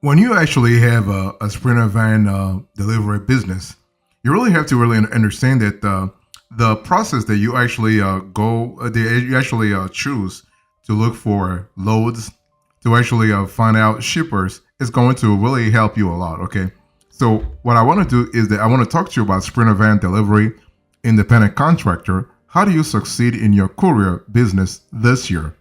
When you actually have a Sprinter van delivery business, you really have to really understand that the process that you actually that you actually choose to look for loads, to actually find out shippers, is going to really help you a lot. Okay, so what I want to do is that I want to talk to you about Sprinter van delivery, independent contractor. How do you succeed in your courier business this year?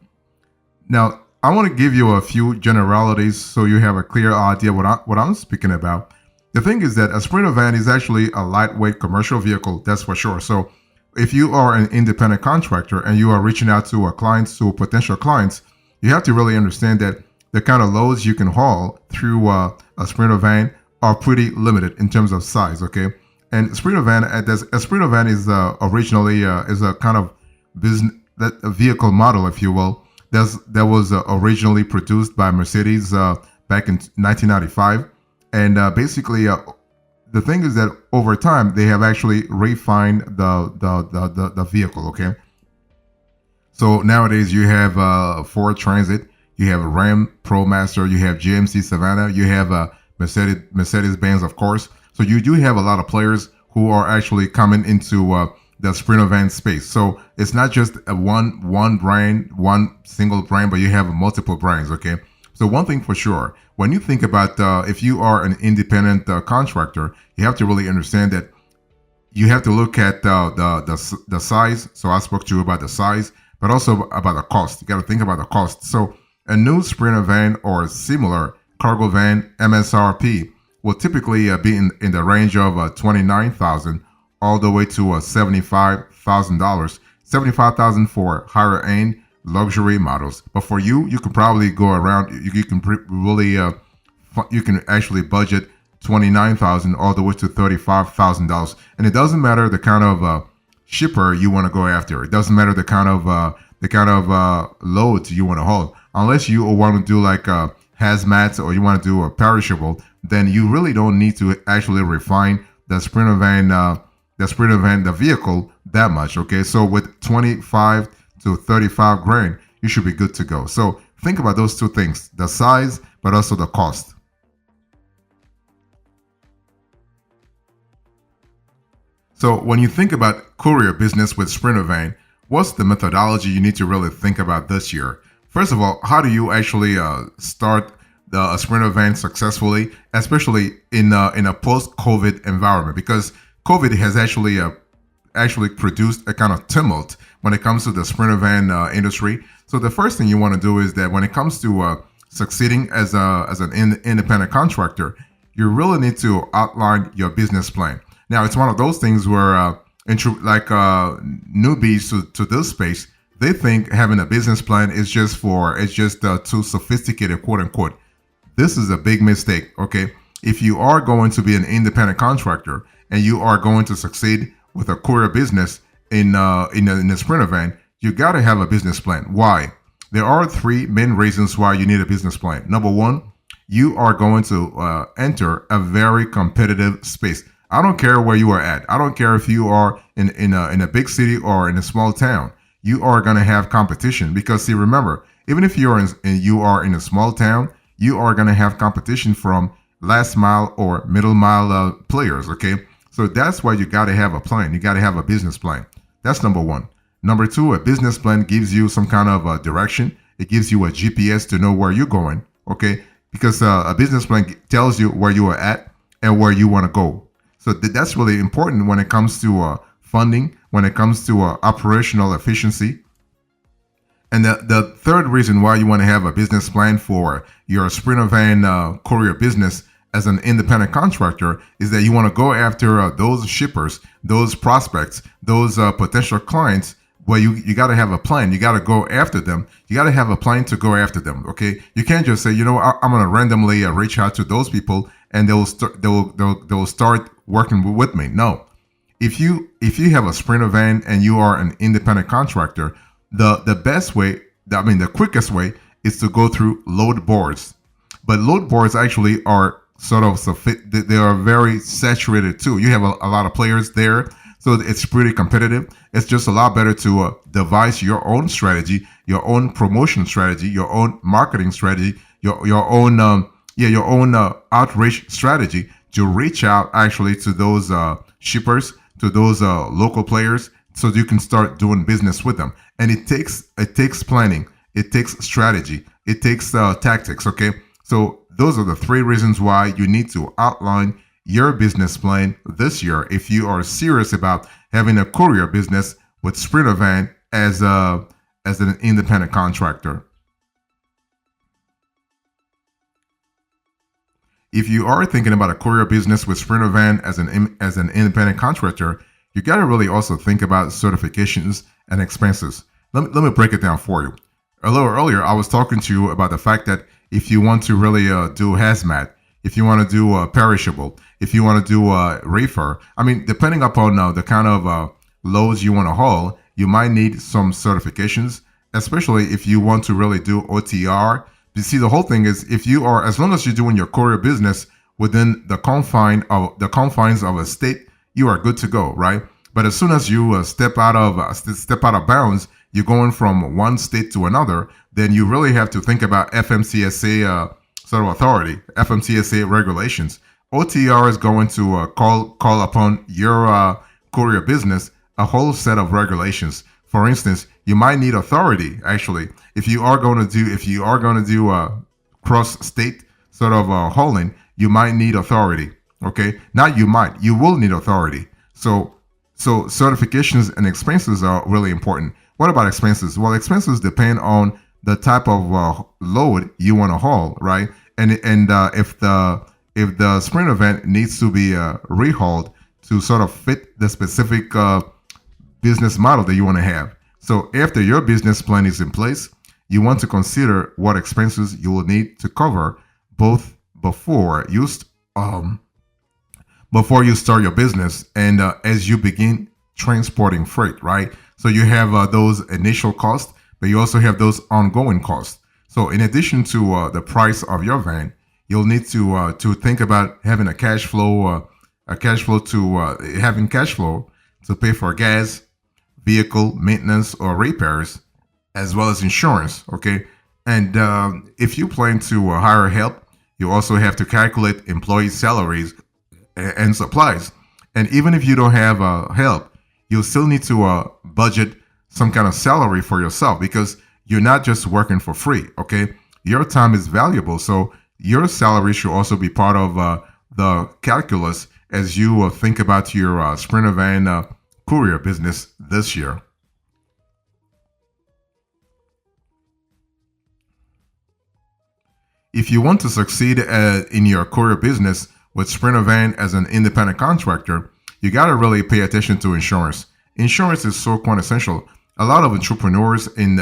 Now, I want to give you a few generalities so you have a clear idea what I'm speaking about. The thing is that a Sprinter van is actually a lightweight commercial vehicle, that's for sure. So, if you are an independent contractor and you are reaching out to clients, to potential clients, you have to really understand that the kind of loads you can haul through a Sprinter van are pretty limited in terms of size. Okay, and Sprinter van, a Sprinter van is originally is a kind of business that a vehicle model, if you will, that was originally produced by Mercedes back in 1995, and basically, the thing is that over time they have actually refined the vehicle. Okay, so nowadays you have Ford Transit, you have Ram ProMaster, you have GMC Savannah, you have Mercedes Benz, of course. So you do have a lot of players who are actually coming into the Sprinter van space. So it's not just a one brand, one single brand, but you have multiple brands. Okay. So one thing for sure, when you think about if you are an independent contractor, you have to really understand that you have to look at the size. So I spoke to you about the size, but also about the cost. You got to think about the cost. So a new Sprinter van or similar cargo van MSRP will typically be in the range of 29,000 all the way to $75,000. 75,000 for higher end luxury models. But for you, you can probably go around. You can really you can actually budget 29,000 all the way to $35,000, and it doesn't matter the kind of shipper you want to go after. It doesn't matter the kind of loads you want to haul, unless you want to do like hazmats or you want to do a perishable. Then you really don't need to actually refine the Sprinter van, the vehicle that much. Okay, so with 25 to 35 grand, you should be good to go. So think about those two things: the size, but also the cost. So when you think about courier business with Sprinter van, what's the methodology you need to really think about this year? First of all, how do you actually start a Sprinter van successfully, especially in a post-COVID environment? Because COVID has actually produced a kind of tumult when it comes to the Sprinter van industry. So the first thing you want to do is that when it comes to succeeding as an independent contractor, you really need to outline your business plan. Now, it's one of those things where newbies to this space, they think having a business plan is just too sophisticated, quote unquote. This is a big mistake. Okay, if you are going to be an independent contractor and you are going to succeed with a courier business in a Sprinter van, you got to have a business plan. Why? There are three main reasons why you need a business plan. Number one, you are going to enter a very competitive space. I don't care where you are at. I don't care if you are in a big city or in a small town. You are going to have competition because, see, remember, even if you are in a small town, you are going to have competition from last mile or middle mile players. Okay, so that's why you got to have a plan. You got to have a business plan. That's number one. Number two, a business plan gives you some kind of direction. It gives you a GPS to know where you're going. Okay, because a business plan tells you where you are at and where you want to go. So that's really important when it comes to funding, when it comes to operational efficiency. And the third reason why you want to have a business plan for your Sprinter van courier business as an independent contractor is that you want to go after those shippers, those prospects, those potential clients. Well, you got to have a plan. You got to go after them. You got to have a plan to go after them. Okay, you can't just say, I'm going to randomly reach out to those people and they'll start working with me. No, if you have a Sprinter van and you are an independent contractor, the best way, the quickest way is to go through load boards. But load boards actually are they are very saturated too. You have a lot of players there, so it's pretty competitive. It's just a lot better to devise your own strategy, your own promotion strategy, your own marketing strategy, your own yeah, your own outreach strategy to reach out actually to those shippers, to those local players, so you can start doing business with them. And it takes planning, it takes strategy, it takes tactics. Okay, so those are the three reasons why you need to outline your business plan this year if you are serious about having a courier business with Sprinter Van as an independent contractor. If you are thinking about a courier business with Sprinter Van as an independent contractor, you got to really also think about certifications and expenses. Let me break it down for you. A little earlier, I was talking to you about the fact that if you want to really do hazmat, if you want to do perishable, if you want to do reefer, I mean, depending upon the kind of loads you want to haul, you might need some certifications, especially if you want to really do OTR. You see, the whole thing is if you are, as long as you're doing your courier business within the confines of a state, you are good to go, right? But as soon as you step out of bounds, you're going from one state to another, then you really have to think about FMCSA sort of authority, FMCSA regulations. OTR is going to call upon your courier business a whole set of regulations. For instance, you might need authority actually if you are going to do cross state sort of hauling. You might need authority. Okay, not you might, you will need authority. So certifications and expenses are really important. What about expenses? Well, expenses depend on the type of load you want to haul, right? And if the sprint event needs to be rehauled to sort of fit the specific business model that you want to have. So after your business plan is in place, you want to consider what expenses you will need to cover both um, before you start your business and as you begin transporting freight, right? So you have those initial costs, but you also have those ongoing costs. So in addition to the price of your van, you'll need to think about having having cash flow to pay for gas, vehicle maintenance or repairs, as well as insurance. Okay, and if you plan to hire help, you also have to calculate employee salaries and supplies. And even if you don't have help, you'll still need to budget some kind of salary for yourself because you're not just working for free. Okay, your time is valuable, so your salary should also be part of the calculus as you think about your Sprinter Van courier business this year. If you want to succeed in your courier business with Sprinter Van as an independent contractor, you got to really pay attention to insurance. Insurance is so quintessential. A lot of entrepreneurs in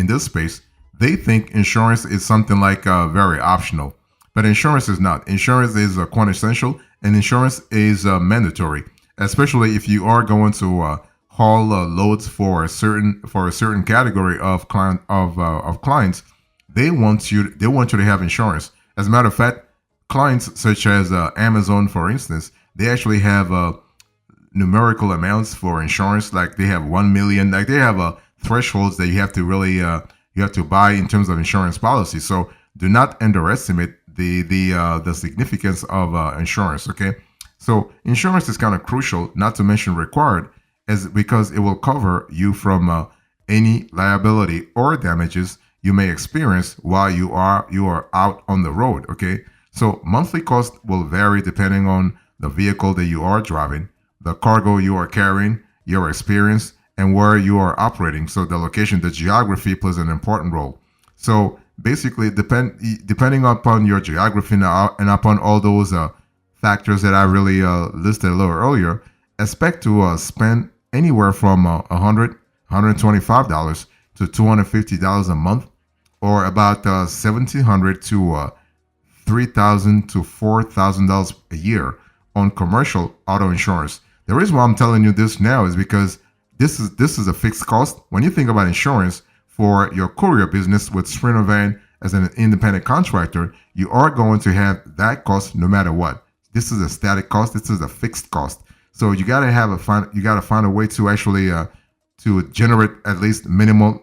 this space, they think insurance is something like very optional, but insurance is not. Insurance is quintessential, and insurance is mandatory, especially if you are going to haul loads for a certain category of clients. They want you to have insurance. As a matter of fact, clients such as Amazon, for instance, they actually have numerical amounts for insurance. Like they have 1 million. Like they have thresholds that you have to really you have to buy in terms of insurance policy. So do not underestimate the significance of insurance. Okay, so insurance is kind of crucial, not to mention required, as because it will cover you from any liability or damages you may experience while you are out on the road. Okay, so monthly cost will vary depending on the vehicle that you are driving, the cargo you are carrying, your experience, and where you are operating. So the location, the geography plays an important role. So basically, depending upon your geography and upon all those factors that I really listed a little earlier, expect to spend anywhere from $125 to $250 a month, or about $1,700 to $3,000 to $4,000 a year on commercial auto insurance. The reason why I'm telling you this now is because this is a fixed cost. When you think about insurance for your courier business with Sprinter Van as an independent contractor, you are going to have that cost no matter what. This is a static cost. This is a fixed cost. So you got to find a way to actually to generate at least minimum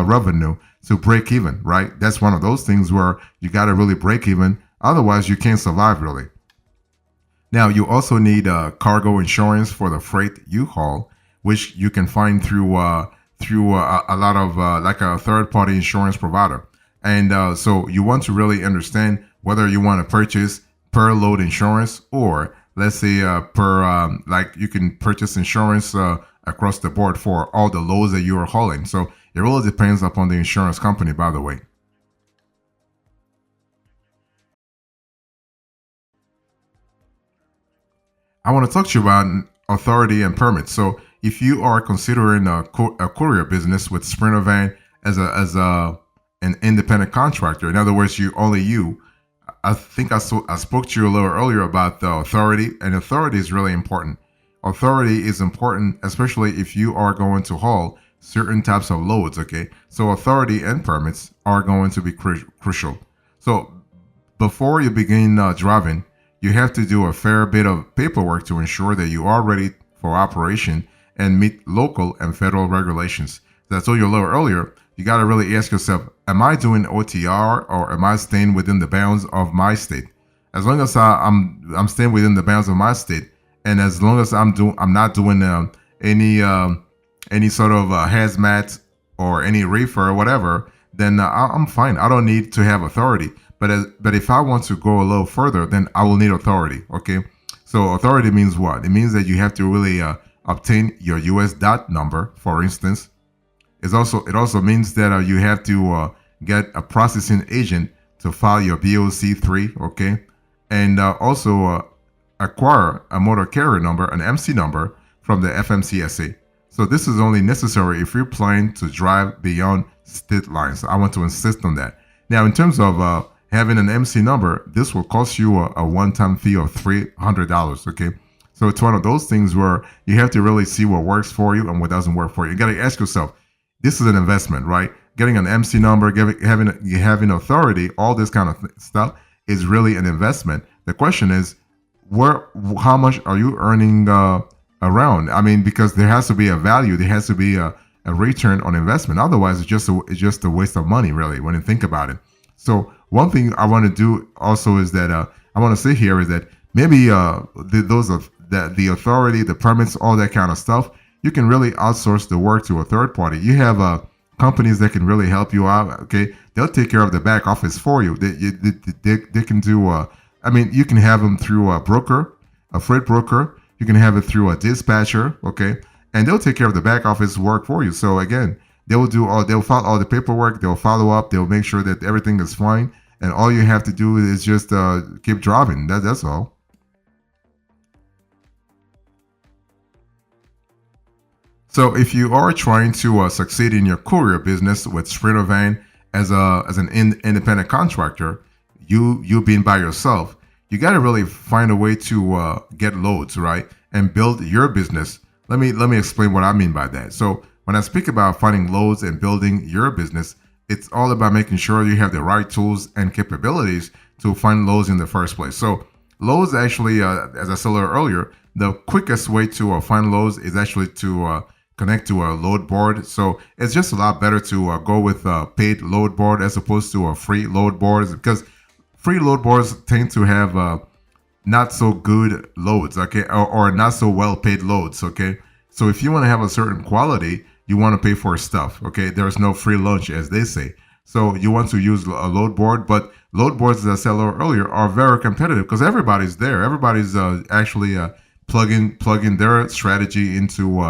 revenue to break even, right? That's one of those things where you got to really break even. Otherwise, you can't survive really. Now, you also need cargo insurance for the freight you haul, which you can find through a lot of like a third party insurance provider. And so you want to really understand whether you want to purchase per load insurance, or let's say per like you can purchase insurance across the board for all the loads that you are hauling. So it really depends upon the insurance company, by the way. I want to talk to you about authority and permits. So if you are considering a courier business with Sprinter Van as a an independent contractor, in other words, you. I think I spoke to you a little earlier about the authority, and authority is really important. Authority is important, especially if you are going to haul certain types of loads. Okay, so authority and permits are going to be crucial. So before you begin driving, you have to do a fair bit of paperwork to ensure that you are ready for operation and meet local and federal regulations. As I told you a little earlier, you got to really ask yourself, am I doing OTR or am I staying within the bounds of my state? As long as I'm staying within the bounds of my state, and as long as I'm not doing any any sort of hazmat or any reefer or whatever, then I'm fine. I don't need to have authority. But if I want to go a little further, then I will need authority. Okay, so authority means what? It means that you have to really obtain your U.S. dot number, for instance. It also means that you have to get a processing agent to file your BOC3. Okay, and also acquire a motor carrier number, an MC number from the FMCSA. So this is only necessary if you're planning to drive beyond state lines. I want to insist on that. Now, in terms of having an MC number, this will cost you a one-time fee of $300. Okay, so it's one of those things where you have to really see what works for you and what doesn't work for you. You got to ask yourself, this is an investment, right? Getting an MC number, having authority, all this kind of stuff is really an investment. The question is, how much are you earning around? I mean, because there has to be a value, there has to be a return on investment. Otherwise, it's just a waste of money, really, when you think about it. So one thing I want to do also is that I want to say here is that maybe the authority, the permits, all that kind of stuff, you can really outsource the work to a third party. You have companies that can really help you out. Okay, they'll take care of the back office for you. They can do. I mean, you can have them through a broker, a freight broker. You can have it through a dispatcher. Okay, and they'll take care of the back office work for you. So again, they'll file all the paperwork. They'll follow up. They'll make sure that everything is fine. And all you have to do is just keep driving. That's all. So if you are trying to succeed in your courier business with Sprinter Van as an independent contractor, you being by yourself, you got to really find a way to get loads, right, and build your business. Let me explain what I mean by that. So when I speak about finding loads and building your business, it's all about making sure you have the right tools and capabilities to find loads in the first place. So loads actually, as I said earlier, the quickest way to find loads is actually to connect to a load board. So it's just a lot better to go with a paid load board as opposed to a free load board, because free load boards tend to have not so good loads, okay, or not so well paid loads, okay. So if you want to have a certain quality, you want to pay for stuff, okay. There's no free lunch, as they say. So you want to use a load board, but load boards, as I said earlier, are very competitive because everybody's there. Everybody's actually plugging their strategy into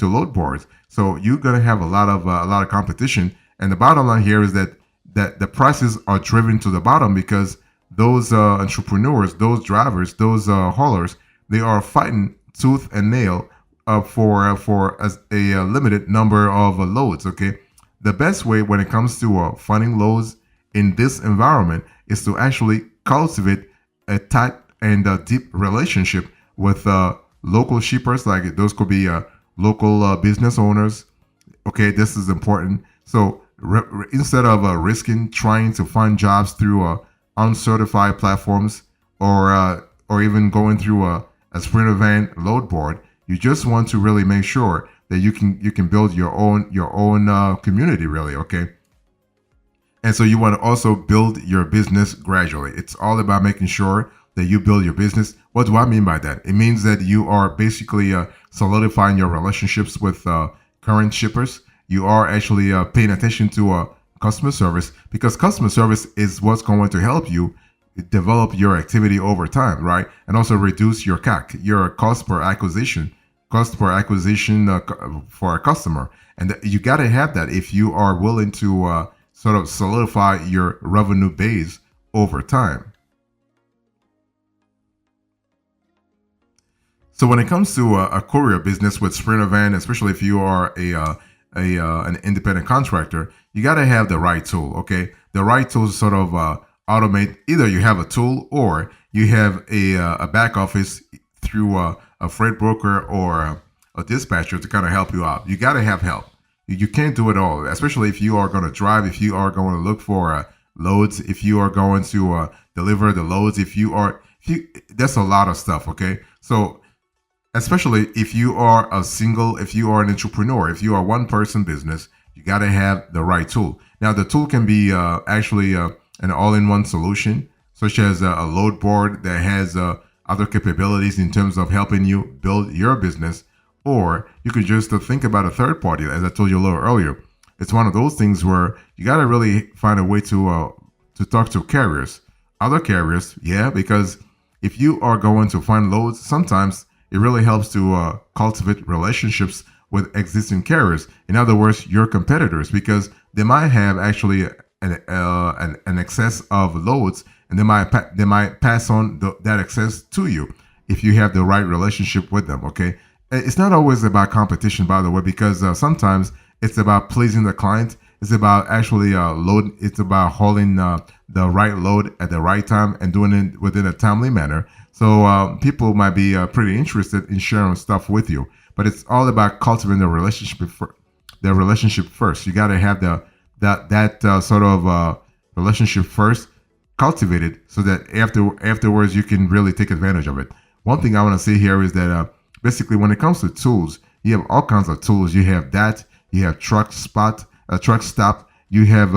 load boards. So you're gonna have a lot of competition. And the bottom line here is that the prices are driven to the bottom because those entrepreneurs, those drivers, those haulers, they are fighting tooth and nail for a limited number of loads. Okay, the best way when it comes to finding loads in this environment is to actually cultivate a tight and deep relationship with local shippers. Like those could be local business owners. Okay, this is important. So instead of risking trying to find jobs through uncertified platforms or even going through a Sprinter Van load board, you just want to really make sure that you can build your own community, really. Okay. And so you want to also build your business gradually. It's all about making sure that you build your business. What do I mean by that? It means that you are basically solidifying your relationships with current shippers. You are actually paying attention to customer service, because customer service is what's going to help you develop your activity over time, right? And also reduce your CAC, your cost per acquisition for a customer. And you got to have that if you are willing to sort of solidify your revenue base over time. So when it comes to a courier business with Sprinter Van, especially if you are an independent contractor, you got to have the right tool. Okay, the right tool to sort of automate. Either you have a tool or you have a back office through a freight broker or a dispatcher to kind of help you out. You got to have help. You can't do it all, especially if you are going to drive, if you are going to look for loads, if you are going to deliver the loads, that's a lot of stuff. Okay, so especially if you are if you are an entrepreneur, if you are one person business, you got to have the right tool. Now, the tool can be actually an all-in-one solution, such as a load board that has other capabilities in terms of helping you build your business. Or you could just think about a third party, as I told you a little earlier. It's one of those things where you got to really find a way to talk to carriers, other carriers, yeah, because if you are going to find loads, sometimes it really helps to cultivate relationships with existing carriers. In other words, your competitors, because they might have actually an excess of loads, and they might pass on that excess to you if you have the right relationship with them. Okay. It's not always about competition, by the way, because sometimes it's about pleasing the client. It's about actually load. It's about hauling the right load at the right time and doing it within a timely manner. So people might be pretty interested in sharing stuff with you, but it's all about cultivating the relationship. The relationship first. You got to have that sort of relationship first cultivated, so that afterwards you can really take advantage of it. One thing I want to say here is that basically, when it comes to tools, you have all kinds of tools. You have truck stop. You have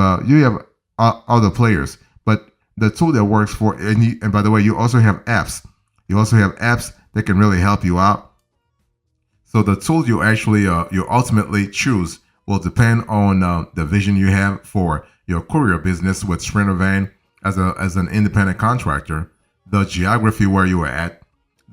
other players, but the tool that works for and by the way, you also have apps. You also have apps that can really help you out. So the tool you actually you ultimately choose will depend on the vision you have for your courier business with Sprinter Van as an independent contractor, the geography where you are at,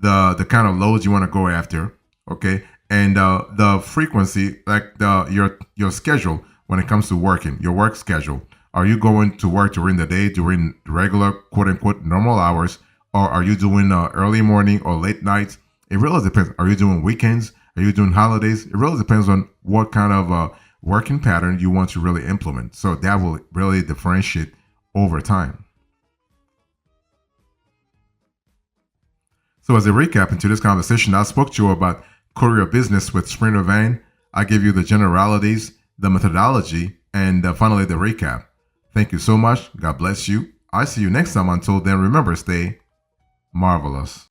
the kind of loads you want to go after, okay, and the frequency, like your schedule when it comes to working, your work schedule. Are you going to work during the day, during regular quote unquote normal hours, or are you doing early morning or late nights? It really depends. Are you doing weekends? Are you doing holidays? It really depends on what kind of working pattern you want to really implement. So that will really differentiate over time. So as a recap into this conversation, I spoke to you about courier business with Sprinter Van. I gave you the generalities, the methodology, and finally the recap. Thank you so much. God bless you. I see you next time. Until then, remember, stay marvelous.